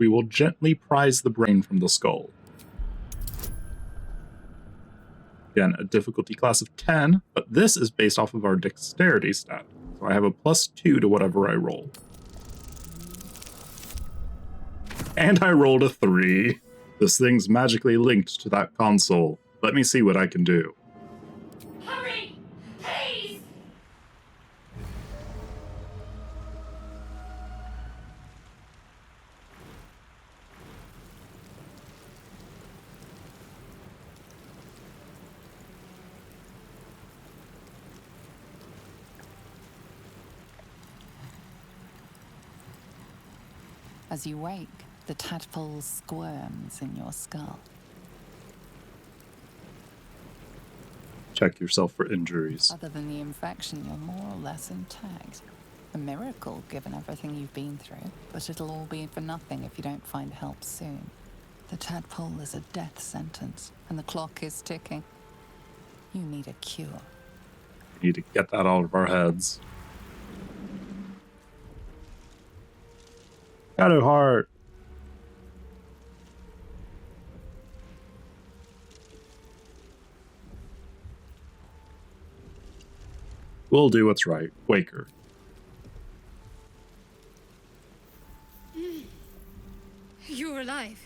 we will gently prise the brain from the skull. Again, a difficulty class of 10, but this is based off of our dexterity stat, so I have a +2 to whatever I roll. And I rolled a 3. This thing's magically linked to that console. Let me see what I can do. Hurry! Please! As you wake, the tadpole squirms in your skull. Check yourself for injuries. Other than the infection, you're more or less intact. A miracle, given everything you've been through, but it'll all be for nothing if you don't find help soon. The tadpole is a death sentence, and the clock is ticking. You need a cure. We need to get that out of our heads. Shadowheart! We'll do what's right. Wake her. You're alive.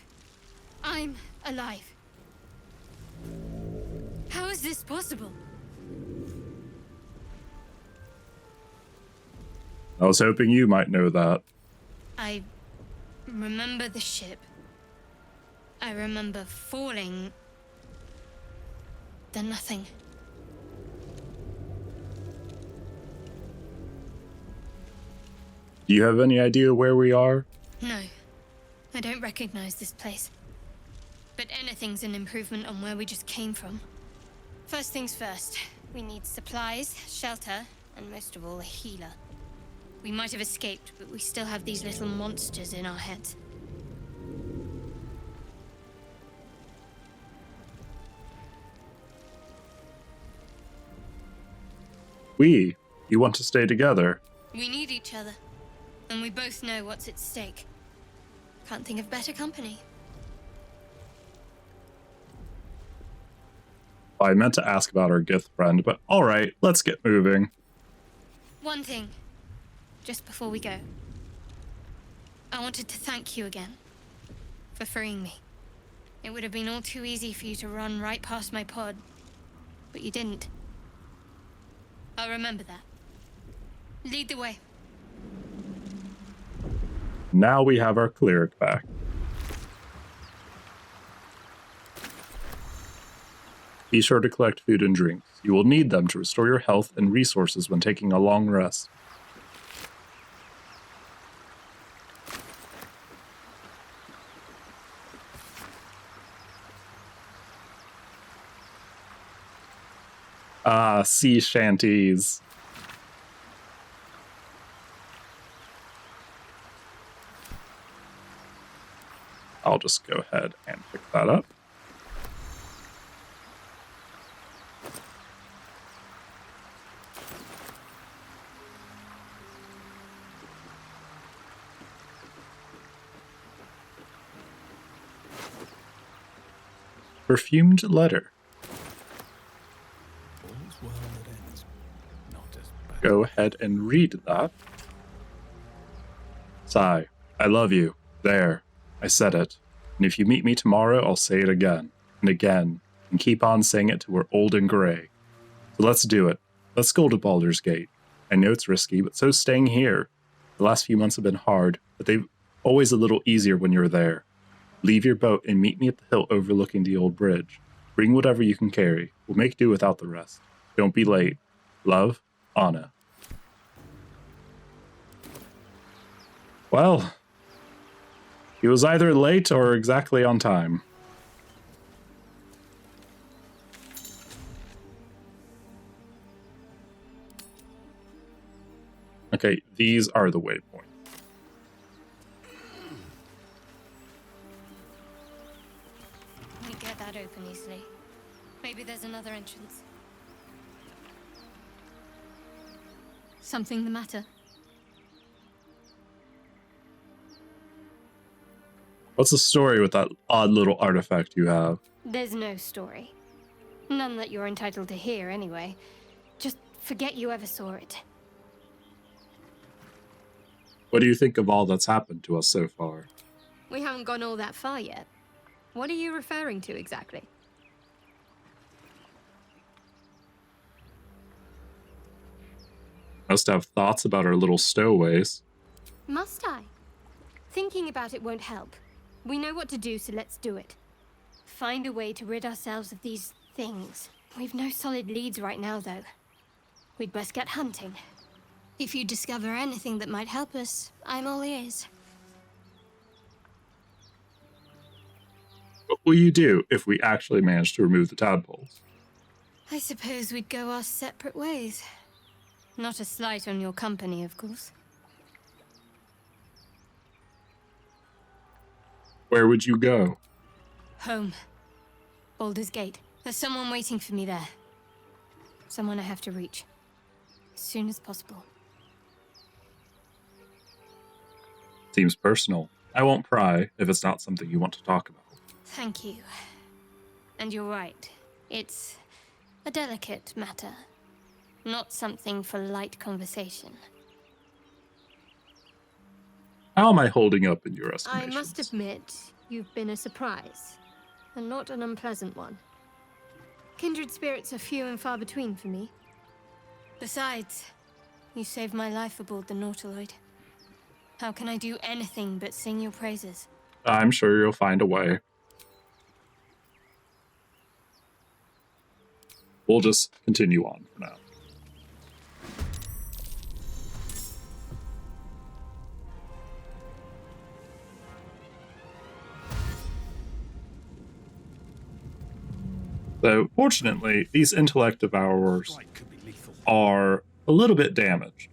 I'm alive. How is this possible? I was hoping you might know that. I remember the ship. I remember falling. Then nothing. Do you have any idea where we are? No, I don't recognize this place. But anything's an improvement on where we just came from. First things first, we need supplies, shelter, and most of all, a healer. We might have escaped, but we still have these little monsters in our heads. You want to stay together? We need each other, and we both know what's at stake. Can't think of better company. I meant to ask about our Gith friend, but alright, let's get moving. One thing, just before we go. I wanted to thank you again for freeing me. It would have been all too easy for you to run right past my pod, but you didn't. I'll remember that. Lead the way. Now we have our cleric back. Be sure to collect food and drinks. You will need them to restore your health and resources when taking a long rest. Ah, sea shanties. I'll just go ahead and pick that up. Perfumed letter. Go ahead and read that. Sigh. I love you. There. I said it. And if you meet me tomorrow, I'll say it again. And again. And keep on saying it till we're old and gray. So let's do it. Let's go to Baldur's Gate. I know it's risky, but so's staying here. The last few months have been hard, but they've always a little easier when you're there. Leave your boat and meet me at the hill overlooking the old bridge. Bring whatever you can carry. We'll make do without the rest. Don't be late. Love, Anna. Well, he was either late or exactly on time. Okay, these are the waypoints. We get that open easily. Maybe there's another entrance. Something the matter? What's the story with that odd little artifact you have? There's no story. None that you're entitled to hear, anyway. Just forget you ever saw it. What do you think of all that's happened to us so far? We haven't gone all that far yet. What are you referring to exactly? Must have thoughts about our little stowaways. Must I? Thinking about it won't help. We know what to do, so let's do it. Find a way to rid ourselves of these things. We've no solid leads right now, though. We'd best get hunting. If you discover anything that might help us, I'm all ears. What will you do if we actually manage to remove the tadpoles? I suppose we'd go our separate ways. Not a slight on your company, of course. Where would you go? Home. Baldur's Gate. There's someone waiting for me there. Someone I have to reach. As soon as possible. Seems personal. I won't pry if it's not something you want to talk about. Thank you. And you're right. It's a delicate matter. Not something for light conversation. How am I holding up in your I estimations? must admit, you've been a surprise. And not an unpleasant one. Kindred spirits are few and far between for me. Besides, you saved my life aboard the Nautiloid. How can I do anything but sing your praises? I'm sure you'll find a way. We'll just continue on for now. So, fortunately, these Intellect Devourers are a little bit damaged.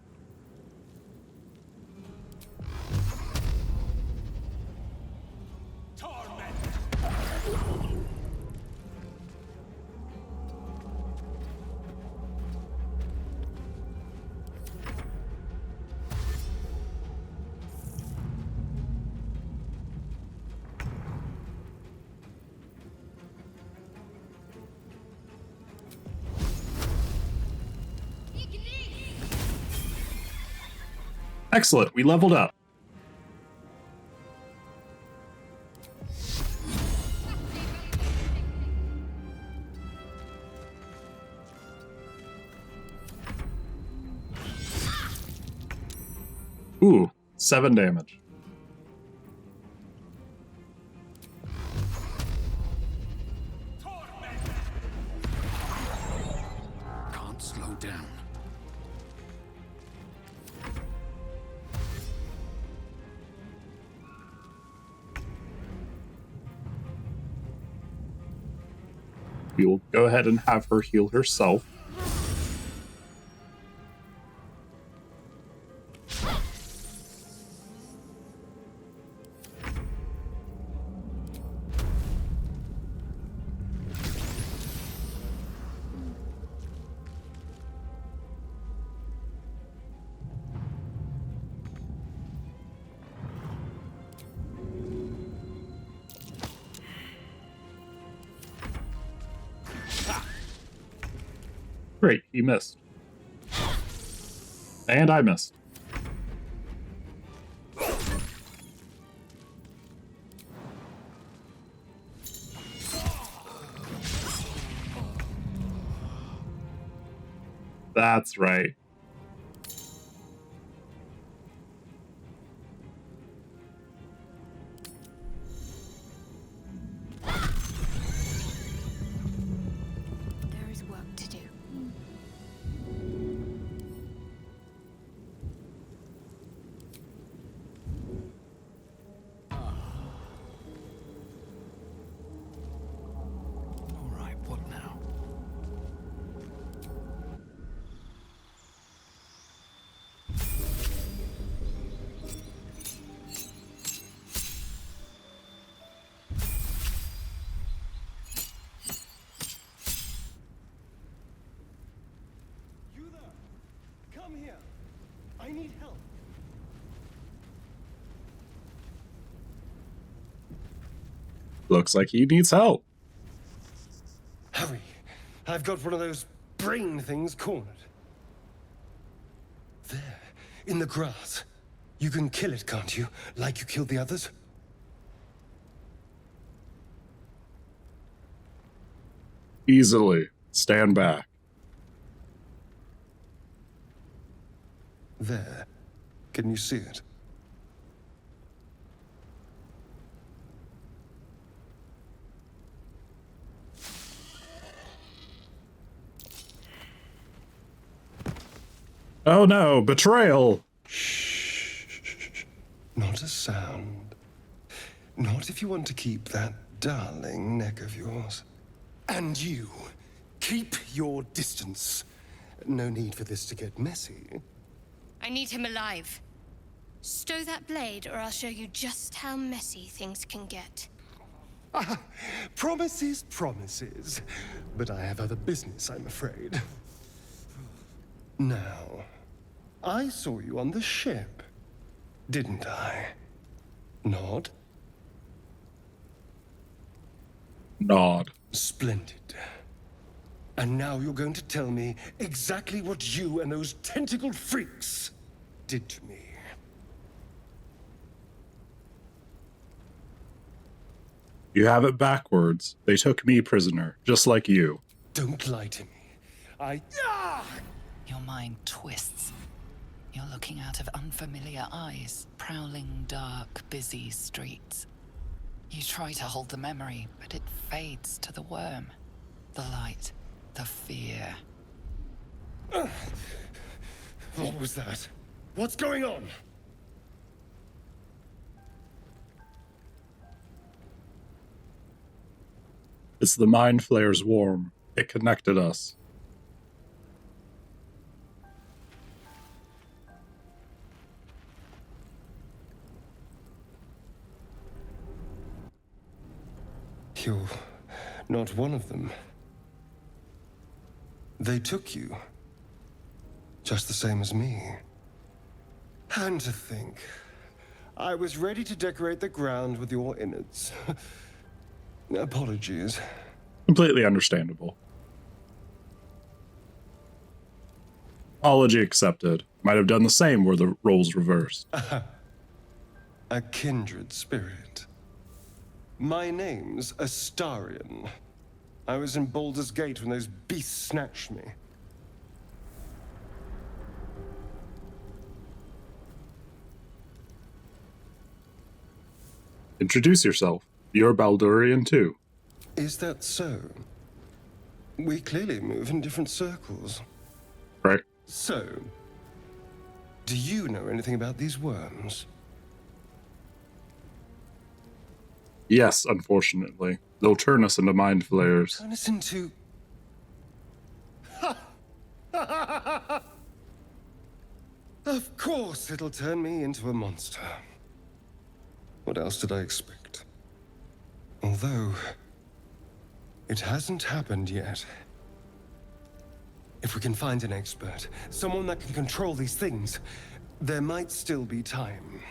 Excellent, we leveled up. Ooh, 7 damage. Can't slow down. We'll go ahead and have her heal herself. Great, he missed. And I missed. That's right. There is work to do. All right, what now? Looks like he needs help. Hurry! I've got one of those brain things cornered. There, in the grass. You can kill it, can't you? Like you killed the others? Easily. Stand back. There. Can you see it? Oh no, betrayal! Shh. Not a sound. Not if you want to keep that darling neck of yours. And you, keep your distance. No need for this to get messy. I need him alive. Stow that blade, or I'll show you just how messy things can get. Promises, promises. But I have other business, I'm afraid. Now, I saw you on the ship, didn't I? Nod? Nod. Splendid. And now you're going to tell me exactly what you and those tentacled freaks did to me. You have it backwards. They took me prisoner, just like you. Don't lie to me. Your mind twists. You're looking out of unfamiliar eyes, prowling dark, busy streets. You try to hold the memory, but it fades to the worm. The light, the fear. What was that? What's going on? It's the Mind Flayer's worm. It connected us. You're not one of them. They took you. Just the same as me. And to think, I was ready to decorate the ground with your innards. Apologies. Completely understandable. Apology accepted. Might have done the same were the roles reversed. A kindred spirit. My name's Astarion. I was in Baldur's Gate when those beasts snatched me. Introduce yourself. You're Baldurian too. Is that so? We clearly move in different circles. Right? So, do you know anything about these worms? Yes, unfortunately. They'll turn us into mind flayers. Turn us into... Of course it'll turn me into a monster. What else did I expect? Although, it hasn't happened yet. If we can find an expert, someone that can control these things, there might still be time.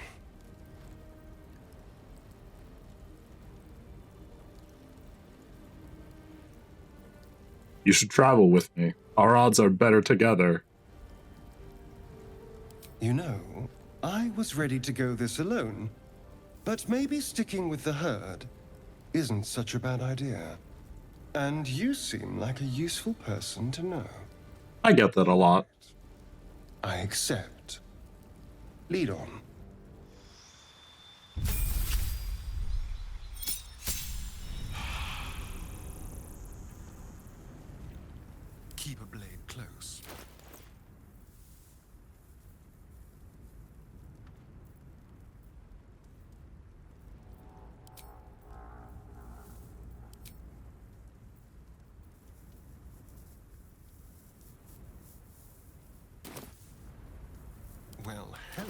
You should travel with me. Our odds are better together. You know, I was ready to go this alone, but maybe sticking with the herd isn't such a bad idea. And you seem like a useful person to know. I get that a lot. I accept. Lead on. Keep a blade close. Well, hello.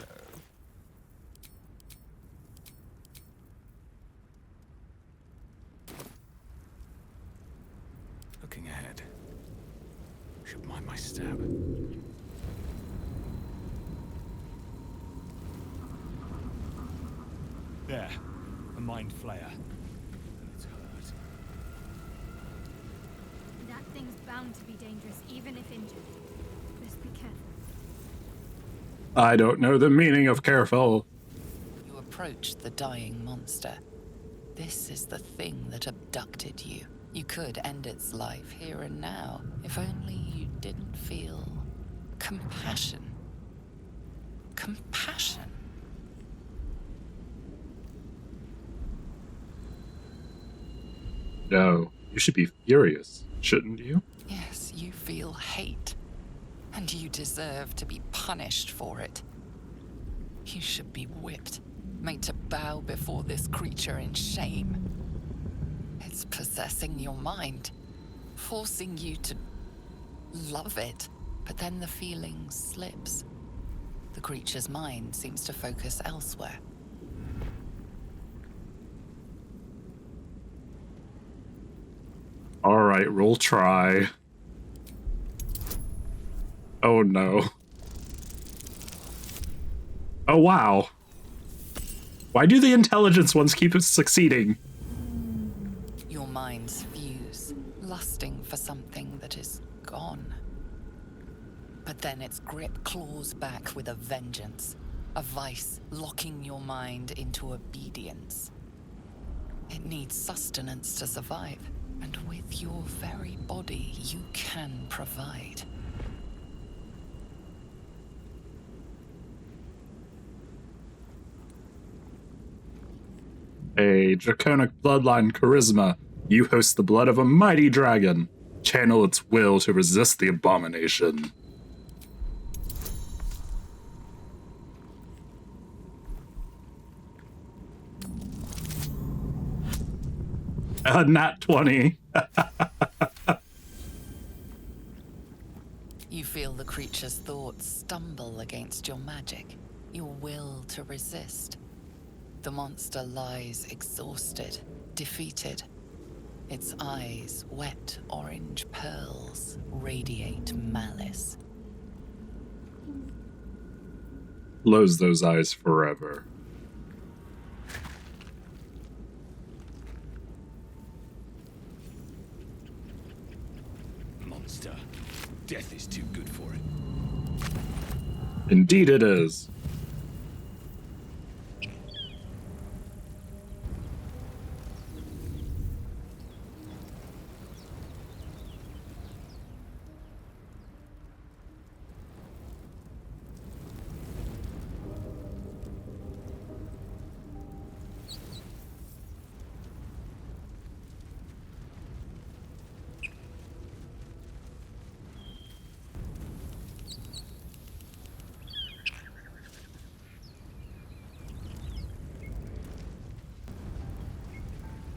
Looking ahead. Should mind my step. There, a mind flayer. thing's bound to be dangerous, even if injured. Just be careful. I don't know the meaning of careful. You approach the dying monster. This is the thing that abducted you. You could end its life here and now, if only you didn't feel compassion. Compassion. No, you should be furious, shouldn't you? Yes, you feel hate. And you deserve to be punished for it. You should be whipped, made to bow before this creature in shame. It's possessing your mind, forcing you to love it. But then the feeling slips. The creature's mind seems to focus elsewhere. All right, roll try. Oh no. Oh wow. Why do the intelligence ones keep succeeding? Your minds fuse, lusting for something that is gone. But then its grip claws back with a vengeance, a vice locking your mind into obedience. It needs sustenance to survive, and with your very body, you can provide. A draconic bloodline charisma. You host the blood of a mighty dragon. Channel its will to resist the abomination. A nat 20. You feel the creature's thoughts stumble against your magic, your will to resist. The monster lies exhausted, defeated. Its eyes, wet orange pearls, radiate malice. Close those eyes forever. Monster. Death is too good for it. Indeed it is.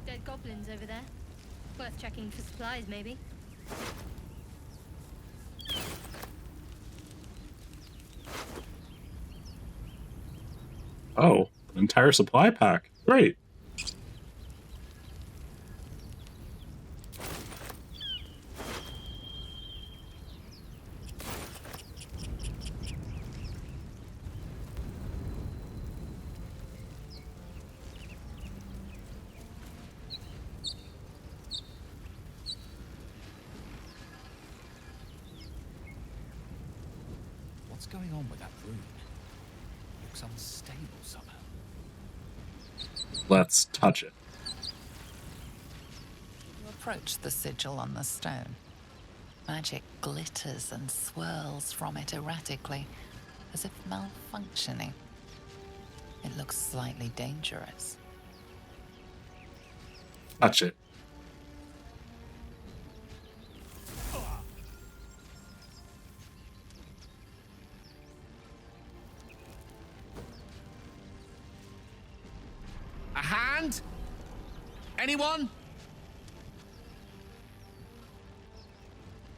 Dead goblins over there. Worth checking for supplies, maybe. Oh, an entire supply pack. Great. What's going on with that rune? Looks unstable somehow. Let's touch it. You approach the sigil on the stone. Magic glitters and swirls from it erratically, as if malfunctioning. It looks slightly dangerous. Touch it. A hand? Anyone?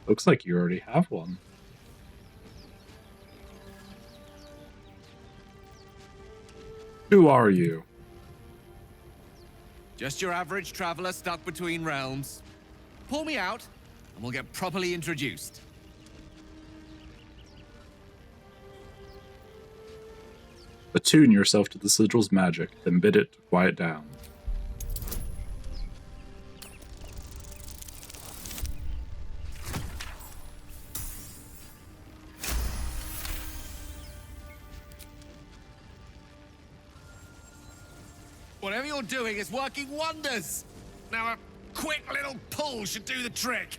Looks like you already have one. Who are you? Just your average traveler stuck between realms. Pull me out, and we'll get properly introduced. Attune yourself to the sigil's magic, then bid it to quiet down. you're doing is working wonders. Now a quick little pull should do the trick.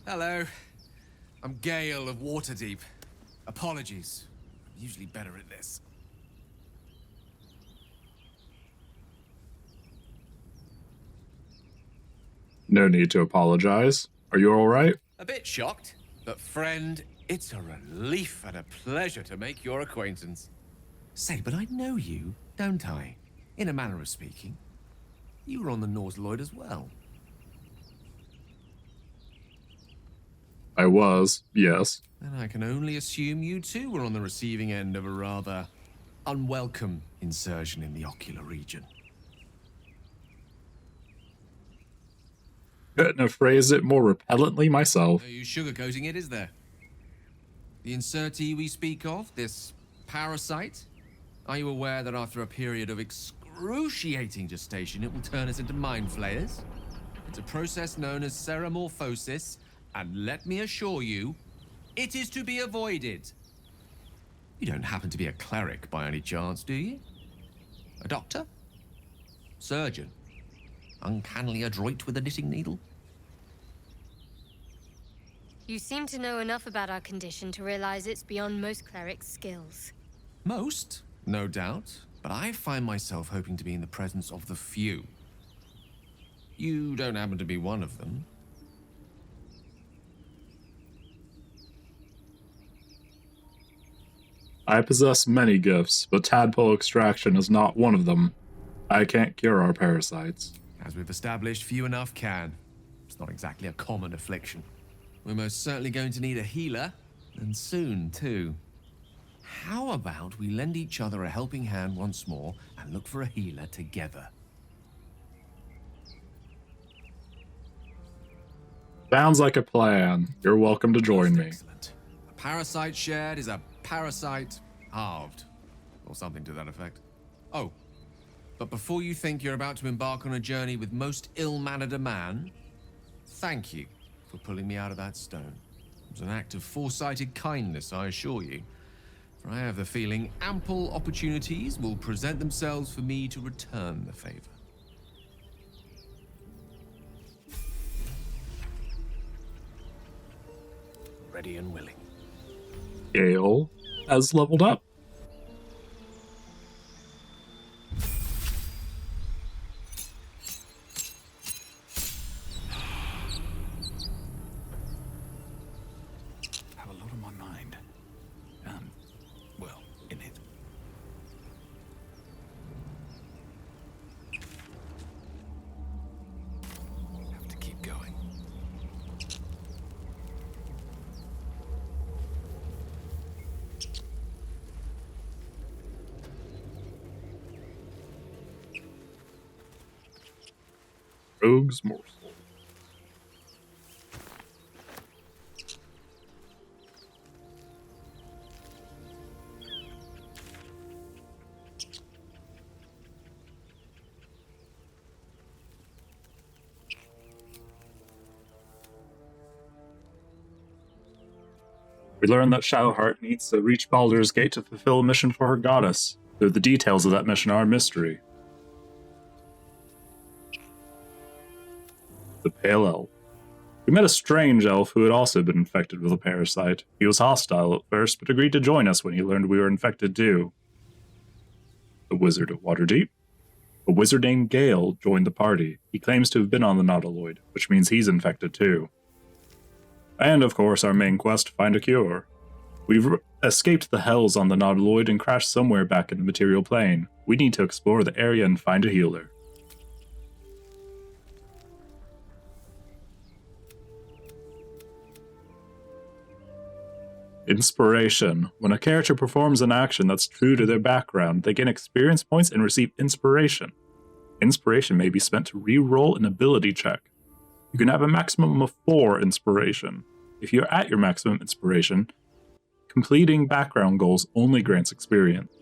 Hello. I'm Gale of Waterdeep. Apologies. I'm usually better at this. No need to apologize. Are you alright? A bit shocked, but friend, it's a relief and a pleasure to make your acquaintance. Say, but I know you, don't I? In a manner of speaking. You were on the Norse-Lloyd as well. I was, yes. And I can only assume you too were on the receiving end of a rather unwelcome insertion in the ocular region. Couldn't have phrased it more repellently myself. No use sugarcoating it, is there? The insertee we speak of, this parasite, are you aware that after a period of excruciating gestation, it will turn us into mind flayers? It's a process known as ceramorphosis, and let me assure you, it is to be avoided. You don't happen to be a cleric by any chance, do you? A doctor? Surgeon? Uncannily adroit with a knitting needle? You seem to know enough about our condition to realize it's beyond most clerics' skills. Most, no doubt, but I find myself hoping to be in the presence of the few. You don't happen to be one of them. I possess many gifts, but tadpole extraction is not one of them. I can't cure our parasites. As we've established, few enough can. It's not exactly a common affliction. We're most certainly going to need a healer, and soon, too. How about we lend each other a helping hand once more and look for a healer together? Sounds like a plan. You're welcome to join me. Excellent. A parasite shared is a parasite halved, or something to that effect. Oh, but before you think you're about to embark on a journey with most ill-mannered a man, thank you for pulling me out of that stone. It was an act of foresighted kindness, I assure you. For I have the feeling ample opportunities will present themselves for me to return the favor. Ready and willing. Gale has leveled up. Have a lot on my mind. Well, in it. Have to keep going. Rogue's morsel. We learn that Shadowheart needs to reach Baldur's Gate to fulfill a mission for her goddess, though the details of that mission are a mystery. The Pale Elf. We met a strange elf who had also been infected with a parasite. He was hostile at first, but agreed to join us when he learned we were infected too. The Wizard of Waterdeep. A wizard named Gale joined the party. He claims to have been on the Nautiloid, which means he's infected too. And, of course, our main quest to find a cure. We've escaped the hells on the Nautiloid and crashed somewhere back in the material plane. We need to explore the area and find a healer. Inspiration. When a character performs an action that's true to their background, they gain experience points and receive inspiration. Inspiration may be spent to re-roll an ability check. You can have a maximum of 4 inspiration. If you're at your maximum inspiration, Completing background goals only grants experience.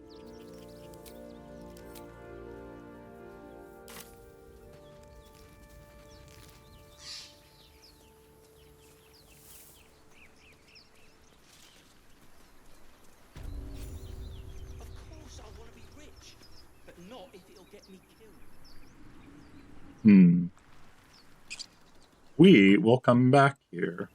Of course I want to be rich, but not if it'll get me killed. We will come back here.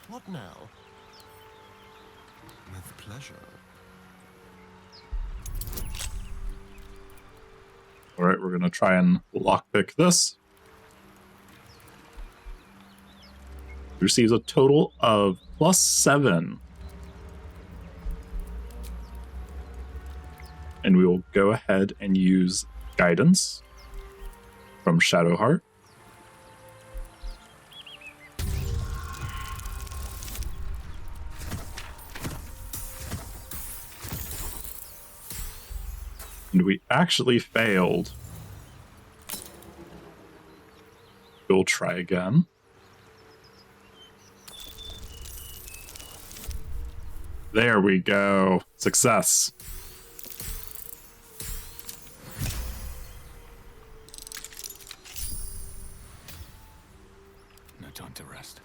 What now? With pleasure. All right, we're going to try and lockpick this. Receives a total of +7. And we will go ahead and use guidance from Shadowheart. And we actually failed. We'll try again. There we go. Success. No time to rest.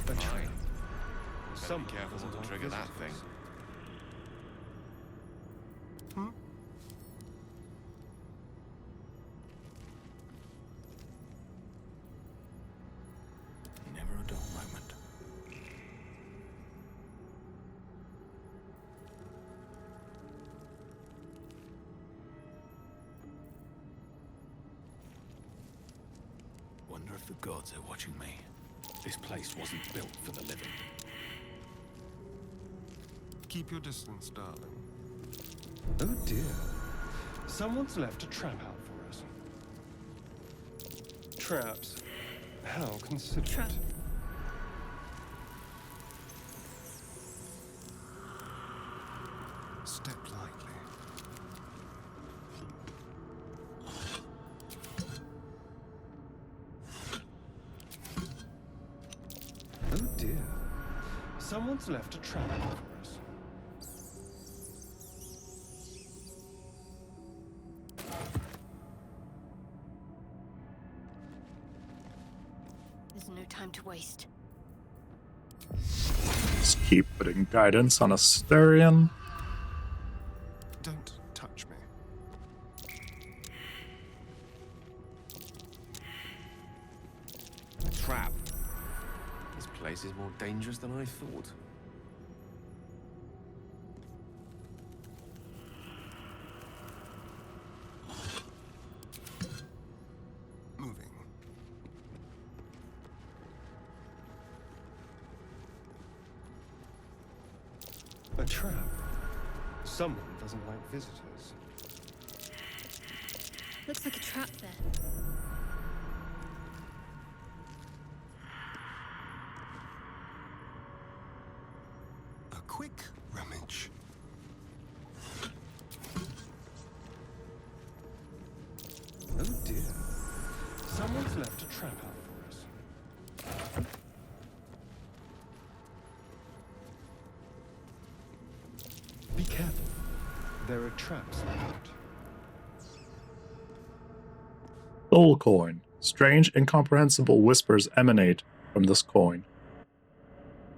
Fine. Some Be careful doesn't not like to trigger that visitors. thing. Never a dull moment. Wonder if the gods are watching me. This place wasn't built for the living. Keep your distance, darling. Oh dear. Someone's left a trap out for us. Traps? How considerate. Trap. Step lightly. Oh dear. Someone's left a trap out for us. There's no time to waste. Just keep putting guidance on Astarion. Don't touch me. Trap. This place is more dangerous than I thought. Moving. A trap. Someone doesn't like visitors. Looks like a trap there. A quick rummage. Oh dear. Someone's left a trap out for us. Be careful. There are traps out. Soul coin. Strange, incomprehensible whispers emanate from this coin,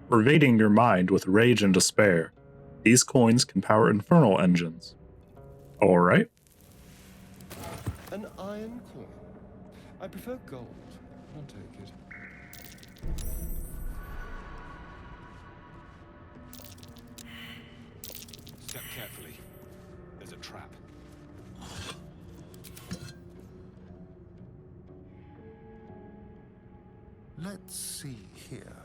pervading your mind with rage and despair. These coins can power infernal engines. Alright. An iron coin. I prefer gold. I'll take it. Step carefully. There's a trap. Let's see here.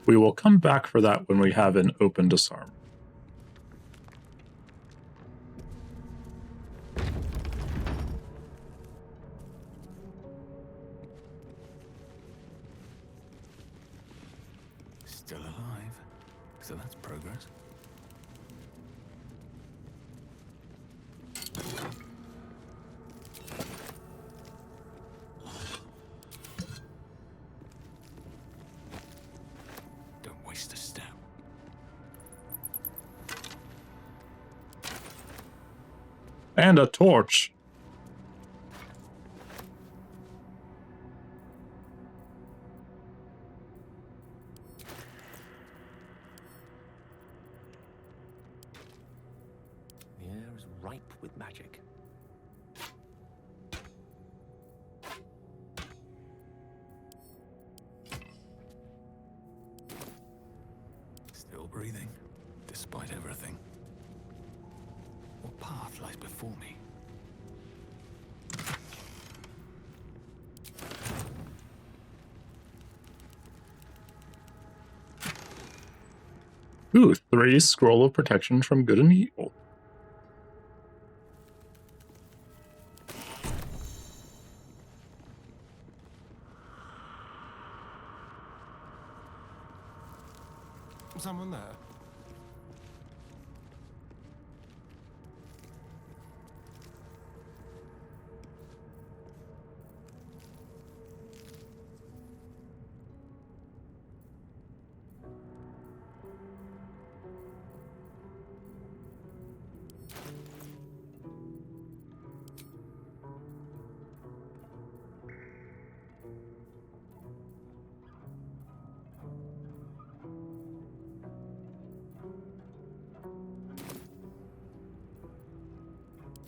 We will come back for that when we have an open disarm. Still alive. So that's progress. Don't waste a step. And a torch. The air is ripe with magic. Still breathing, despite everything. What path lies before me? Ooh, 3 scroll of protection from good and evil. Someone there?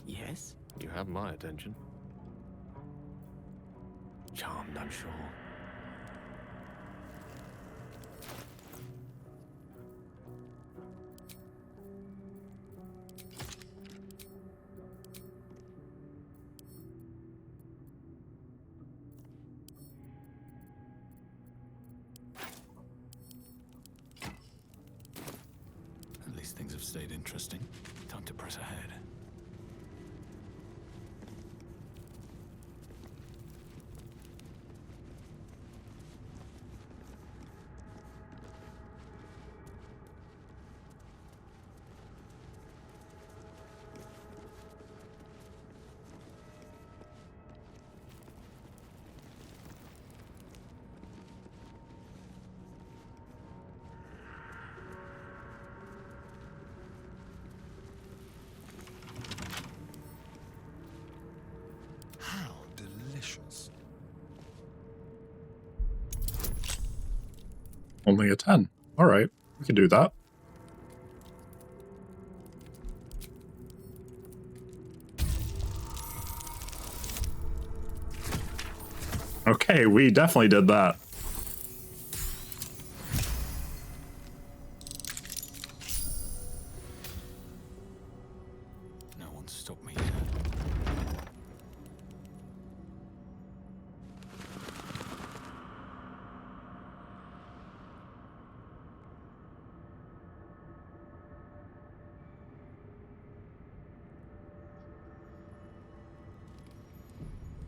Yes? You have my attention. Charmed, I'm sure. At least things have stayed interesting. Time to press ahead. How delicious. Only a 10. Alright, we can do that. Okay, we definitely did that. No one's stopped me yet.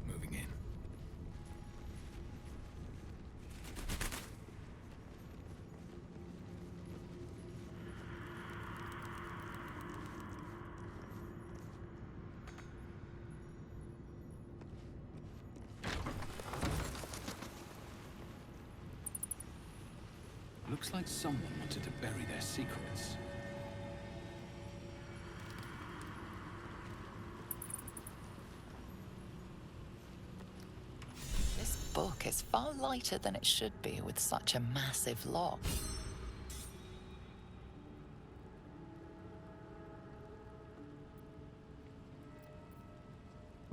Moving in. Looks like someone wanted to bury their secrets. This book is far lighter than it should be with such a massive lock.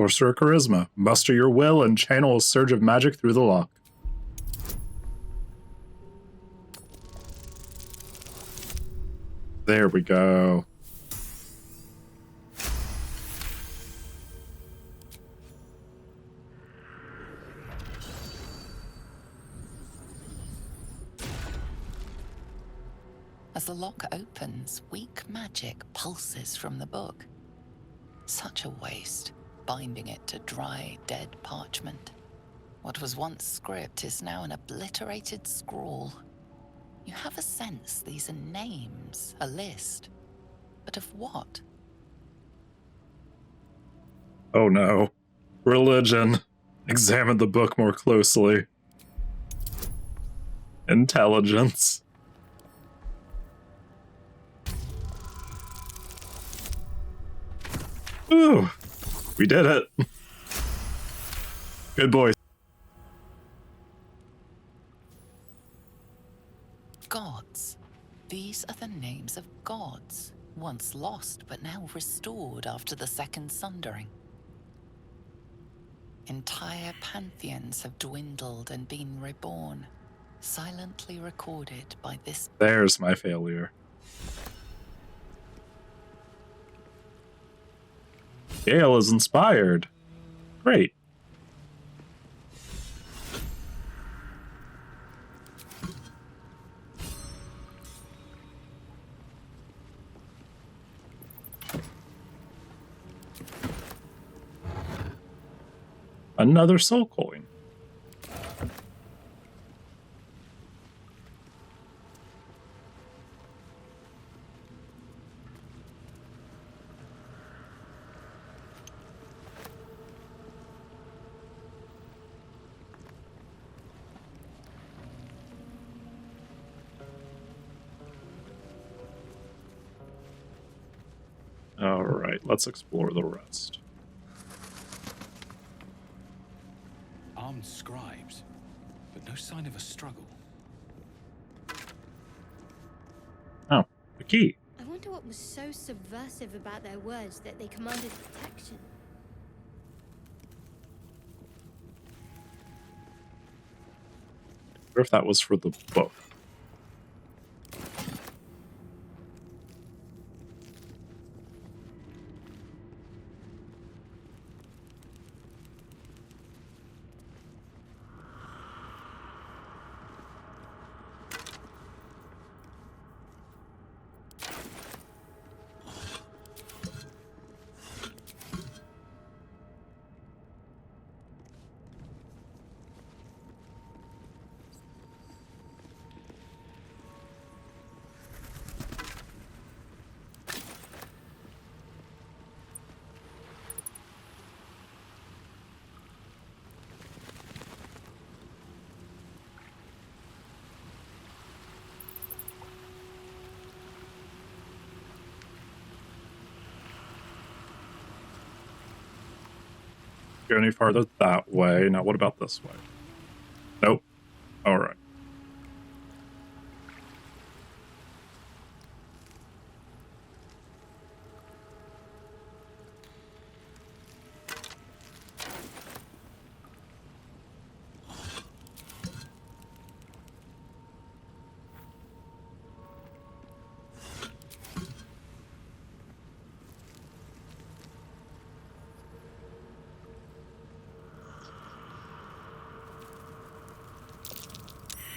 Sorcerer Charisma. Muster your will and channel a surge of magic through the lock. There we go. As the lock opens, weak magic pulses from the book. Such a waste, binding it to dry, dead parchment. What was once script is now an obliterated scrawl. You have a sense these are names, a list. But of what? Oh no. Religion. Examine the book more closely. Intelligence. Ooh, we did it. Good boy. Gods. These are the names of gods, once lost but now restored after the Second Sundering. Entire pantheons have dwindled and been reborn, silently recorded by this. There's my failure. Gale is inspired. Great. Another soul coin. All right, let's explore the rest. Armed scribes, but no sign of a struggle. Oh, a key. I wonder what was so subversive about their words that they commanded protection. I wonder if that was for the book. Go any farther that way. Now, what about this way? Nope. All right.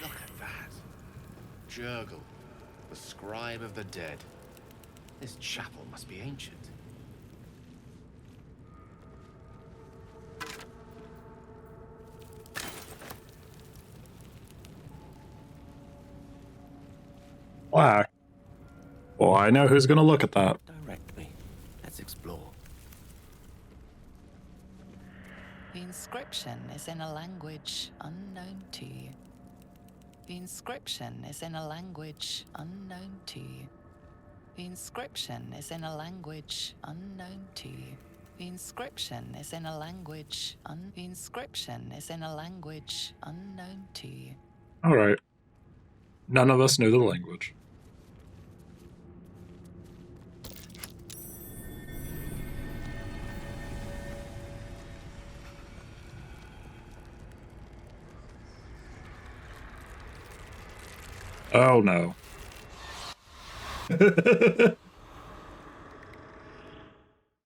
Look at that. Jurgle, the scribe of the dead. This chapel must be ancient. Black. Well, I know who's going to look at that. Direct me. Let's explore. The inscription is in a language unknown to you. The inscription is in a language unknown to you. The inscription is in a language unknown to you. The inscription is in a language The inscription is in a language unknown to you. All right. None of us knew the language. Oh no.